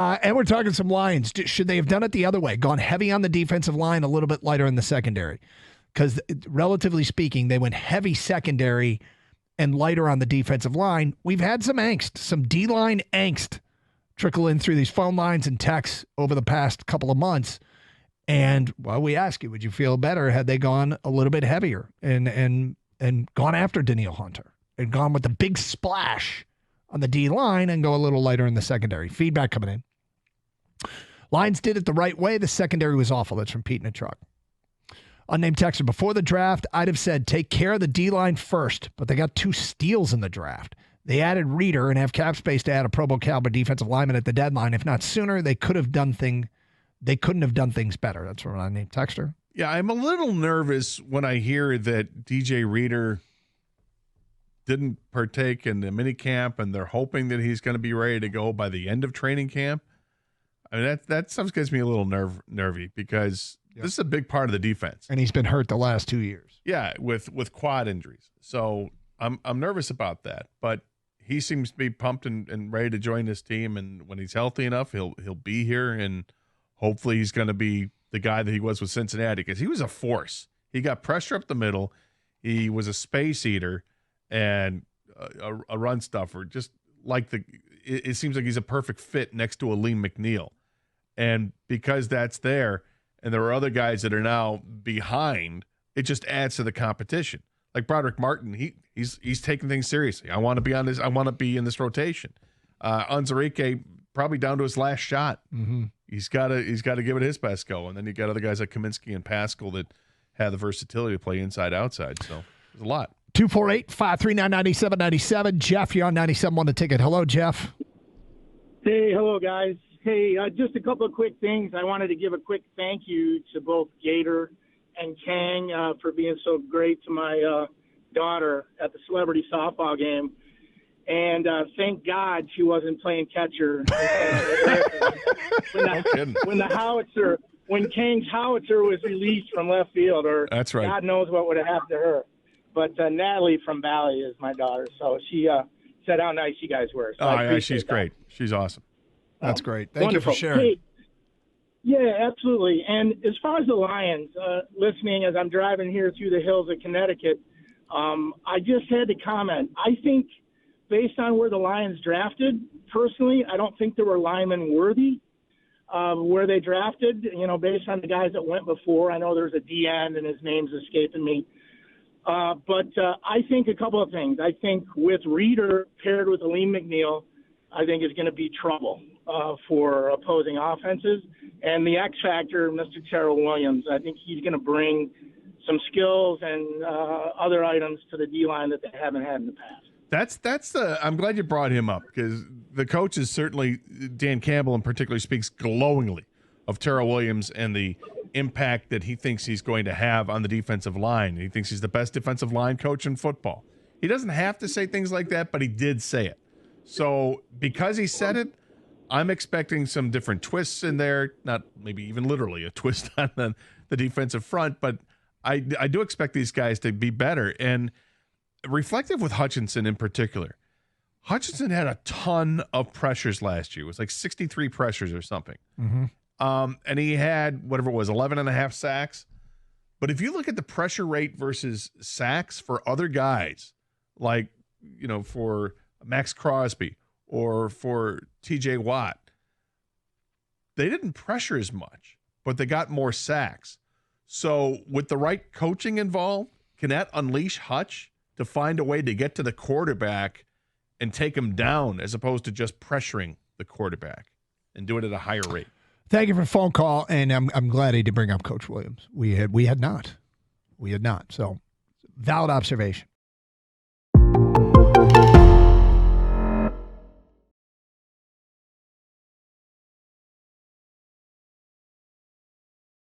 And we're talking some Lions. Should they have done it the other way? Gone heavy on the defensive line, a little bit lighter in the secondary? Because relatively speaking, they went heavy secondary and lighter on the defensive line. We've had some angst, some D-line angst trickle in through these phone lines and texts over the past couple of months. And, well, we ask you, would you feel better had they gone a little bit heavier and gone after Danielle Hunter and gone with the big splash on the D-line and go a little lighter in the secondary? Feedback coming in. Lions did it the right way. The secondary was awful. That's from Pete in a truck. Unnamed texter, before the draft, I'd have said take care of the D-line first, but they got 2 steals in the draft. They added Reeder and have cap space to add a Pro Bowl caliber defensive lineman at the deadline. If not sooner, they couldn't have done things better. That's from an unnamed texter. Yeah, I'm a little nervous when I hear that DJ Reeder didn't partake in the mini camp and they're hoping that he's going to be ready to go by the end of training camp. I mean, that stuff gets me a little nervy because this is a big part of the defense. And he's been hurt the last 2 years. Yeah, with quad injuries. So I'm nervous about that. But he seems to be pumped and ready to join this team. And when he's healthy enough, he'll be here. And hopefully he's going to be the guy that he was with Cincinnati because he was a force. He got pressure up the middle. He was a space eater and a run stuffer. Just like it seems like he's a perfect fit next to Aleem McNeil. And because that's there, and there are other guys that are now behind, it just adds to the competition. Like Broderick Martin, he's taking things seriously. I want to be on this. I want to be in this rotation. Onwuzurike probably down to his last shot. Mm-hmm. He's got to give it his best go. And then you got other guys like Kaminsky and Pascal that have the versatility to play inside outside. So there's a lot. 248-539-9797. Jeff, you're on 97.1 The Ticket. Hello, Jeff. Hey, hello, guys. Hey, just a couple of quick things. I wanted to give a quick thank you to both Gator and Kang for being so great to my daughter at the celebrity softball game. And thank God she wasn't playing catcher. When Kang's howitzer was released from left field, or that's right. God knows what would have happened to her. But Natalie from Valley is my daughter, so she said how nice you guys were. So yeah, she's great. She's awesome. That's great. Thank wonderful. you for sharing. Hey, yeah, absolutely. And as far as the Lions, listening as I'm driving here through the hills of Connecticut, I just had to comment. I think based on where the Lions drafted, personally, I don't think there were linemen worthy of where they drafted, based on the guys that went before. I know there's a D-end and his name's escaping me. But I think a couple of things. I think with Reeder paired with Aleem McNeil, I think is going to be trouble for opposing offenses. And the X factor, Mr. Terrell Williams, I think he's going to bring some skills and other items to the D-line that they haven't had in the past. I'm glad you brought him up because the coaches, certainly Dan Campbell in particular, speaks glowingly of Terrell Williams and the impact that he thinks he's going to have on the defensive line. He thinks he's the best defensive line coach in football. He doesn't have to say things like that, but he did say it. So because he said it, I'm expecting some different twists in there, not maybe even literally a twist on the defensive front, but I do expect these guys to be better. And reflective with Hutchinson in particular, Hutchinson had a ton of pressures last year. It was like 63 pressures or something. Mm-hmm. And he had, whatever it was, 11 and a half sacks. But if you look at the pressure rate versus sacks for other guys, like, for Max Crosby or for TJ Watt, they didn't pressure as much, but they got more sacks. So with the right coaching involved, can that unleash Hutch to find a way to get to the quarterback and take him down as opposed to just pressuring the quarterback and do it at a higher rate? Thank you for the phone call, and I'm glad he did bring up Coach Williams. We had not. So, valid observation.